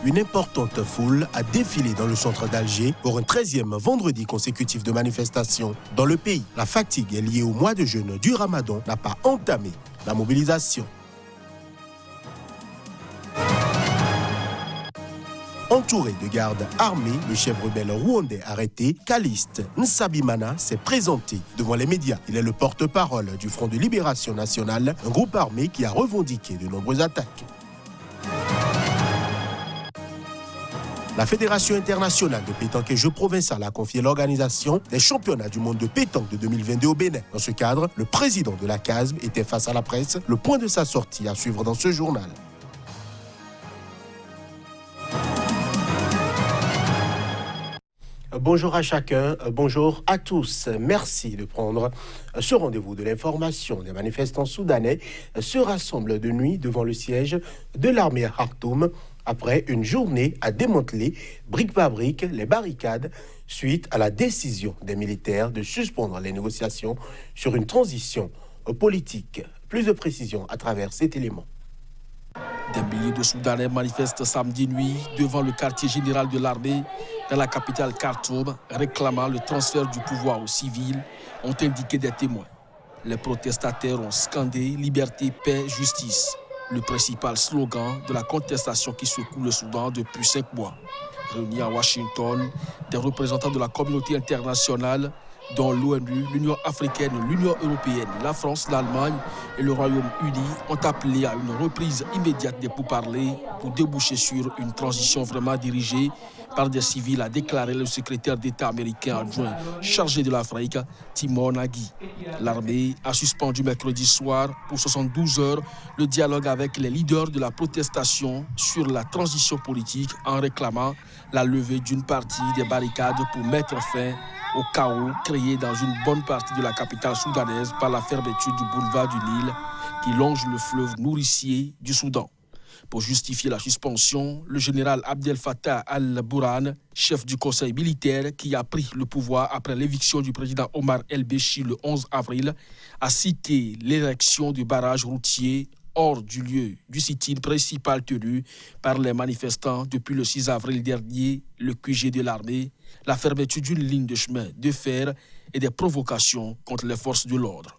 Une importante foule a défilé dans le centre d'Alger pour un 13e vendredi consécutif de manifestation. Dans le pays, la fatigue liée au mois de jeûne du Ramadan n'a pas entamé la mobilisation. Entouré de gardes armés, le chef rebelle rwandais arrêté, Caliste Nsabimana, s'est présenté devant les médias. Il est le porte-parole du Front de Libération Nationale, un groupe armé qui a revendiqué de nombreuses attaques. La Fédération internationale de pétanque et jeux provinciaux a confié l'organisation des championnats du monde de pétanque de 2022 au Bénin. Dans ce cadre, le président de la CASB était face à la presse. Le point de sa sortie à suivre dans ce journal. Bonjour à chacun, bonjour à tous. Merci de prendre ce rendez-vous de l'information. Des manifestants soudanais se rassemblent de nuit devant le siège de l'armée à Khartoum après une journée à démanteler brique par brique les barricades suite à la décision des militaires de suspendre les négociations sur une transition politique. Plus de précisions à travers cet élément. Des milliers de Soudanais manifestent samedi nuit devant le quartier général de l'armée dans la capitale Khartoum, réclamant le transfert du pouvoir aux civils, ont indiqué des témoins. Les protestataires ont scandé « Liberté, paix, justice », le principal slogan de la contestation qui secoue le Soudan depuis 5 mois. Réunis à Washington, des représentants de la communauté internationale, dont l'ONU, l'Union africaine, l'Union européenne, la France, l'Allemagne et le Royaume-Uni ont appelé à une reprise immédiate des pourparlers pour déboucher sur une transition vraiment dirigée par des civils, a déclaré le secrétaire d'État américain adjoint chargé de l'Afrique, Timor Nagy. L'armée a suspendu mercredi soir pour 72 heures le dialogue avec les leaders de la protestation sur la transition politique en réclamant la levée d'une partie des barricades pour mettre fin au chaos créé dans une bonne partie de la capitale soudanaise par la fermeture du boulevard du Nil qui longe le fleuve nourricier du Soudan. Pour justifier la suspension, le général Abdel Fattah al-Burhan, chef du conseil militaire qui a pris le pouvoir après l'éviction du président Omar el-Béchir le 11 avril, a cité l'érection du barrage routier hors du lieu du sit-in principal tenu par les manifestants depuis le 6 avril dernier, le QG de l'armée, la fermeture d'une ligne de chemin de fer et des provocations contre les forces de l'ordre.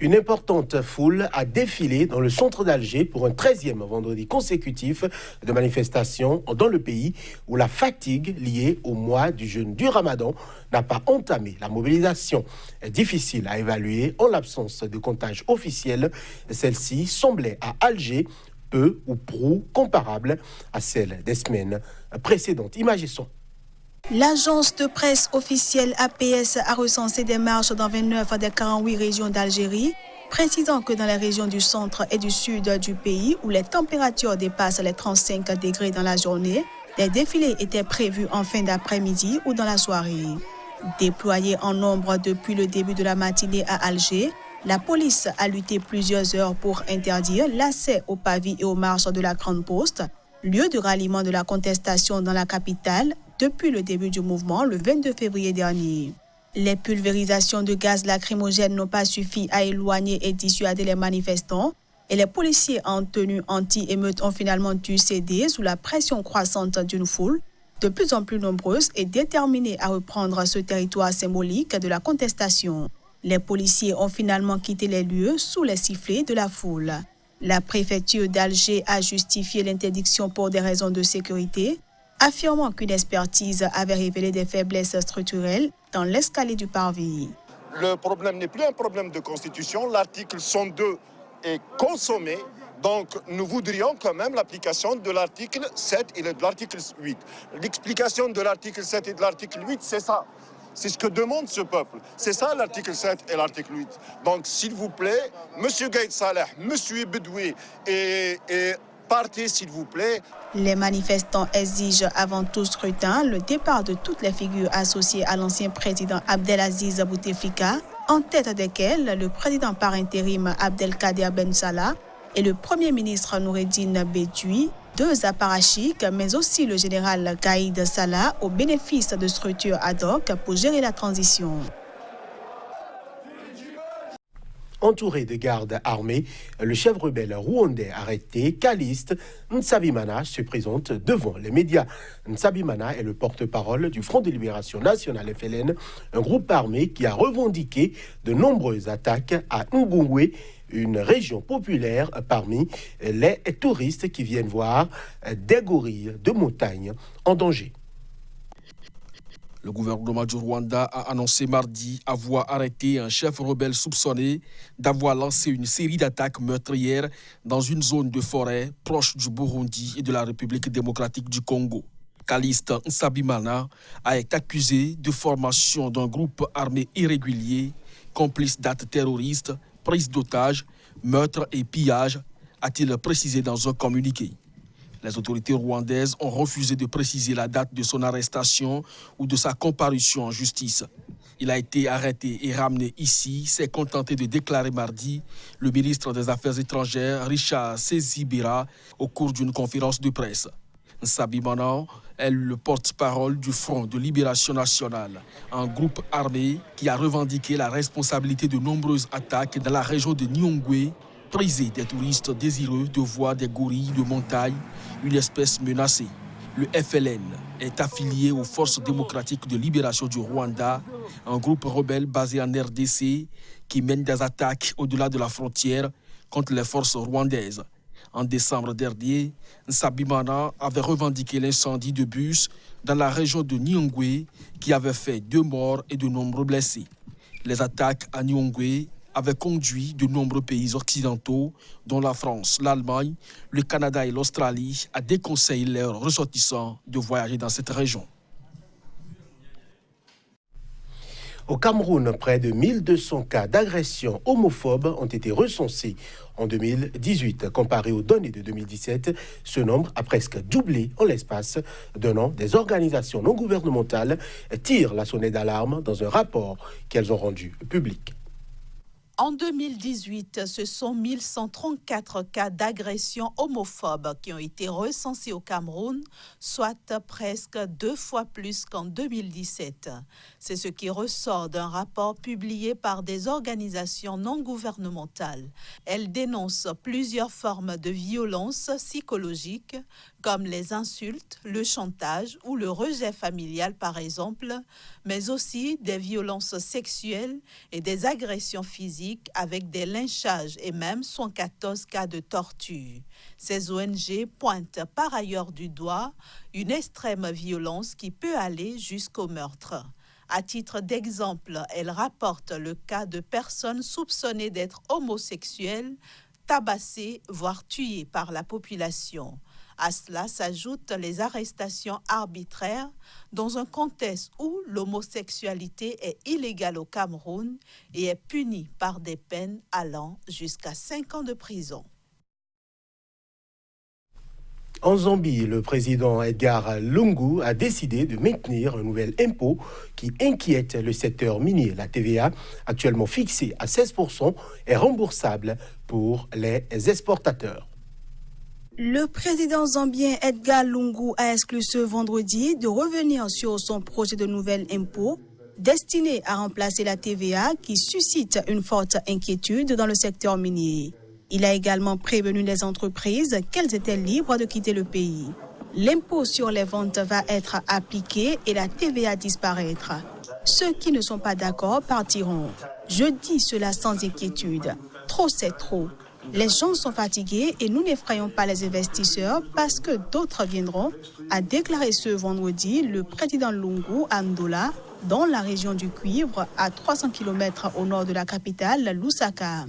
Une importante foule a défilé dans le centre d'Alger pour un 13e vendredi consécutif de manifestations dans le pays où la fatigue liée au mois du jeûne du Ramadan n'a pas entamé la mobilisation. Difficile à évaluer en l'absence de comptage officiel, celle-ci semblait à Alger peu ou prou comparable à celle des semaines précédentes. Images et sons. L'agence de presse officielle APS a recensé des marches dans 29 des 48 régions d'Algérie, précisant que dans les régions du centre et du sud du pays, où les températures dépassent les 35 degrés dans la journée, des défilés étaient prévus en fin d'après-midi ou dans la soirée. Déployée en nombre depuis le début de la matinée à Alger, la police a lutté plusieurs heures pour interdire l'accès aux pavis et aux marches de la Grande Poste, lieu de ralliement de la contestation dans la capitale, depuis le début du mouvement le 22 février dernier. Les pulvérisations de gaz lacrymogène n'ont pas suffi à éloigner et dissuader les manifestants et les policiers en tenue anti-émeute ont finalement dû céder sous la pression croissante d'une foule de plus en plus nombreuse et déterminée à reprendre ce territoire symbolique de la contestation. Les policiers ont finalement quitté les lieux sous les sifflets de la foule. La préfecture d'Alger a justifié l'interdiction pour des raisons de sécurité, affirmant qu'une expertise avait révélé des faiblesses structurelles dans l'escalier du parvis. Le problème n'est plus un problème de constitution. L'article 102 est consommé. Donc, nous voudrions quand même l'application de l'article 7 et de l'article 8. L'explication de l'article 7 et de l'article 8, c'est ça. C'est ce que demande ce peuple. C'est ça l'article 7 et l'article 8. Donc, s'il vous plaît, M. Gaïd Saleh, M. Bedoui et partez, s'il vous plaît. Les manifestants exigent avant tout scrutin le départ de toutes les figures associées à l'ancien président Abdelaziz Bouteflika, en tête desquelles le président par intérim Abdelkader Ben Salah et le premier ministre Noureddine Bedoui, deux apparatchiks, mais aussi le général Gaïd Salah au bénéfice de structures ad hoc pour gérer la transition. Entouré de gardes armés, le chef rebelle rwandais arrêté, Caliste Nsabimana, se présente devant les médias. Nsabimana est le porte-parole du Front de Libération Nationale FLN, un groupe armé qui a revendiqué de nombreuses attaques à Ngungwe, une région populaire parmi les touristes qui viennent voir des gorilles de montagne en danger. Le gouvernement du Rwanda a annoncé mardi avoir arrêté un chef rebelle soupçonné d'avoir lancé une série d'attaques meurtrières dans une zone de forêt proche du Burundi et de la République démocratique du Congo. Caliste Nsabimana a été accusé de formation d'un groupe armé irrégulier, complice d'actes terroristes, prise d'otages, meurtres et pillages, a-t-il précisé dans un communiqué. Les autorités rwandaises ont refusé de préciser la date de son arrestation ou de sa comparution en justice. Il a été arrêté et ramené ici, s'est contenté de déclarer mardi le ministre des Affaires étrangères, Richard Sezibera, au cours d'une conférence de presse. Nsabimana est le porte-parole du Front de Libération Nationale, un groupe armé qui a revendiqué la responsabilité de nombreuses attaques dans la région de Nyungwe, prisée des touristes désireux de voir des gorilles de montagne, une espèce menacée. Le FLN est affilié aux Forces démocratiques de libération du Rwanda, un groupe rebelle basé en RDC qui mène des attaques au-delà de la frontière contre les forces rwandaises. En décembre dernier, Nsabimana avait revendiqué l'incendie de bus dans la région de Nyungwe qui avait fait 2 morts et de nombreux blessés. Les attaques à Nyungwe avaient conduit de nombreux pays occidentaux, dont la France, l'Allemagne, le Canada et l'Australie, à déconseiller leurs ressortissants de voyager dans cette région. Au Cameroun, près de 1200 cas d'agressions homophobes ont été recensés en 2018. Comparé aux données de 2017, ce nombre a presque doublé en l'espace d'un an. Des organisations non gouvernementales tirent la sonnette d'alarme dans un rapport qu'elles ont rendu public. En 2018, ce sont 1134 cas d'agressions homophobes qui ont été recensés au Cameroun, soit presque 2 fois plus qu'en 2017. C'est ce qui ressort d'un rapport publié par des organisations non gouvernementales. Elles dénoncent plusieurs formes de violence psychologique, comme les insultes, le chantage ou le rejet familial par exemple, mais aussi des violences sexuelles et des agressions physiques avec des lynchages et même 114 cas de torture. Ces ONG pointent par ailleurs du doigt une extrême violence qui peut aller jusqu'au meurtre. À titre d'exemple, elles rapportent le cas de personnes soupçonnées d'être homosexuelles, tabassées, voire tuées par la population. À cela s'ajoutent les arrestations arbitraires dans un contexte où l'homosexualité est illégale au Cameroun et est punie par des peines allant jusqu'à 5 ans de prison. En Zambie, le président Edgar Lungu a décidé de maintenir un nouvel impôt qui inquiète le secteur minier. La TVA, actuellement fixée à 16%, est remboursable pour les exportateurs. Le président zambien Edgar Lungu a exclu ce vendredi de revenir sur son projet de nouvel impôt destiné à remplacer la TVA qui suscite une forte inquiétude dans le secteur minier. Il a également prévenu les entreprises qu'elles étaient libres de quitter le pays. L'impôt sur les ventes va être appliqué et la TVA disparaîtra. Ceux qui ne sont pas d'accord partiront. Je dis cela sans inquiétude. Trop, c'est trop. Les gens sont fatigués et nous n'effrayons pas les investisseurs parce que d'autres viendront, a déclaré ce vendredi le président Lungu à Ndola, dans la région du Cuivre, à 300 km au nord de la capitale, Lusaka.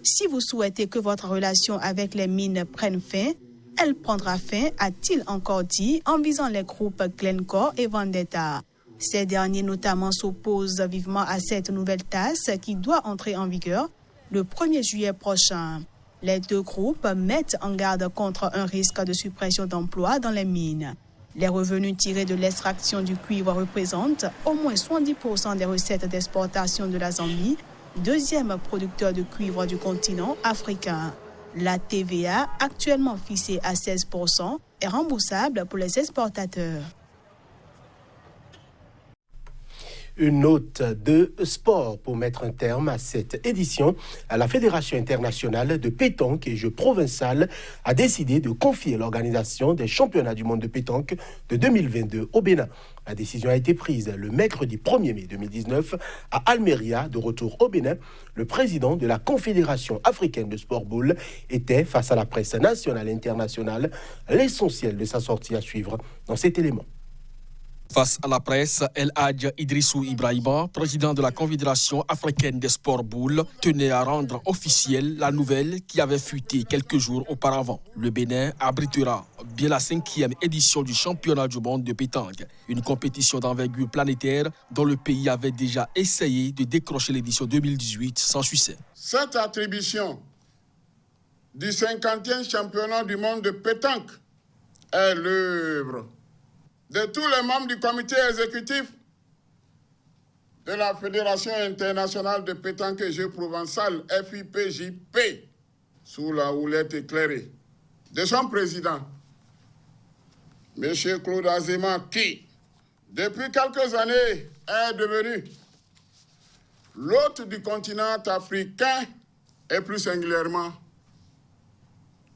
Si vous souhaitez que votre relation avec les mines prenne fin, elle prendra fin, a-t-il encore dit, en visant les groupes Glencore et Vendetta. Ces derniers notamment s'opposent vivement à cette nouvelle taxe qui doit entrer en vigueur le 1er juillet prochain. Les deux groupes mettent en garde contre un risque de suppression d'emplois dans les mines. Les revenus tirés de l'extraction du cuivre représentent au moins 70% des recettes d'exportation de la Zambie, deuxième producteur de cuivre du continent africain. La TVA, actuellement fixée à 16%, est remboursable pour les exportateurs. Une note de sport pour mettre un terme à cette édition. La Fédération internationale de pétanque et jeux provincial a décidé de confier l'organisation des championnats du monde de pétanque de 2022 au Bénin. La décision a été prise le mercredi 1er mai 2019 à Almeria, de retour au Bénin. Le président de la Confédération africaine de sport boule était, face à la presse nationale et internationale, l'essentiel de sa sortie à suivre dans cet élément. Face à la presse, El Hadj Idrissou Ibrahima, président de la Confédération africaine des sports boules, tenait à rendre officielle la nouvelle qui avait fuité quelques jours auparavant. Le Bénin abritera bien la 5e édition du championnat du monde de pétanque, une compétition d'envergure planétaire dont le pays avait déjà essayé de décrocher l'édition 2018 sans succès. Cette attribution du 50e championnat du monde de pétanque est l'œuvre de tous les membres du comité exécutif de la Fédération internationale de pétanque et jeux provençal, FIPJP, sous la houlette éclairée de son président, M. Claude Azéma, qui, depuis quelques années, est devenu l'hôte du continent africain et plus singulièrement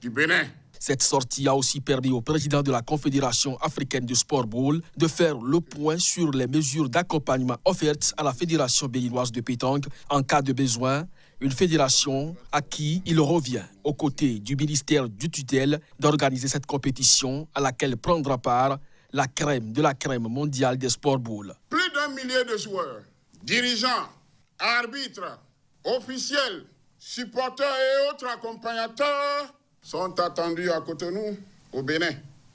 du Bénin. Cette sortie a aussi permis au président de la Confédération africaine de sport boule de faire le point sur les mesures d'accompagnement offertes à la Fédération béninoise de pétanque en cas de besoin, une fédération à qui il revient, aux côtés du ministère du tutelle, d'organiser cette compétition à laquelle prendra part la crème de la crème mondiale des sports boules. Plus d'1 millier de joueurs, dirigeants, arbitres, officiels, supporters et autres accompagnateurs sont attendus à Cotonou, au Bénin,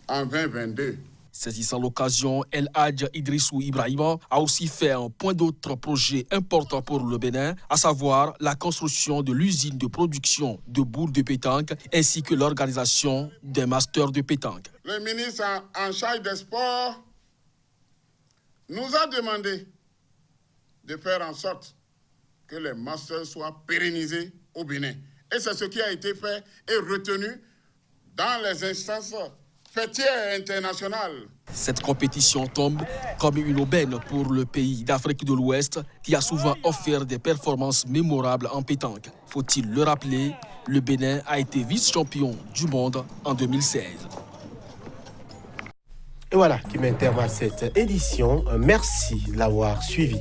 en 2022. Saisissant l'occasion, El Hadj Idrissou Ibrahima a aussi fait un point d'autres projets importants pour le Bénin, à savoir la construction de l'usine de production de boules de pétanque ainsi que l'organisation des masters de pétanque. Le ministre en charge des sports nous a demandé de faire en sorte que les masters soient pérennisés au Bénin. Et c'est ce qui a été fait et retenu dans les instances fêtières internationales. Cette compétition tombe comme une aubaine pour le pays d'Afrique de l'Ouest qui a souvent offert des performances mémorables en pétanque. Faut-il le rappeler, le Bénin a été vice-champion du monde en 2016. Et voilà qui met terme à cette édition. Merci de l'avoir suivi.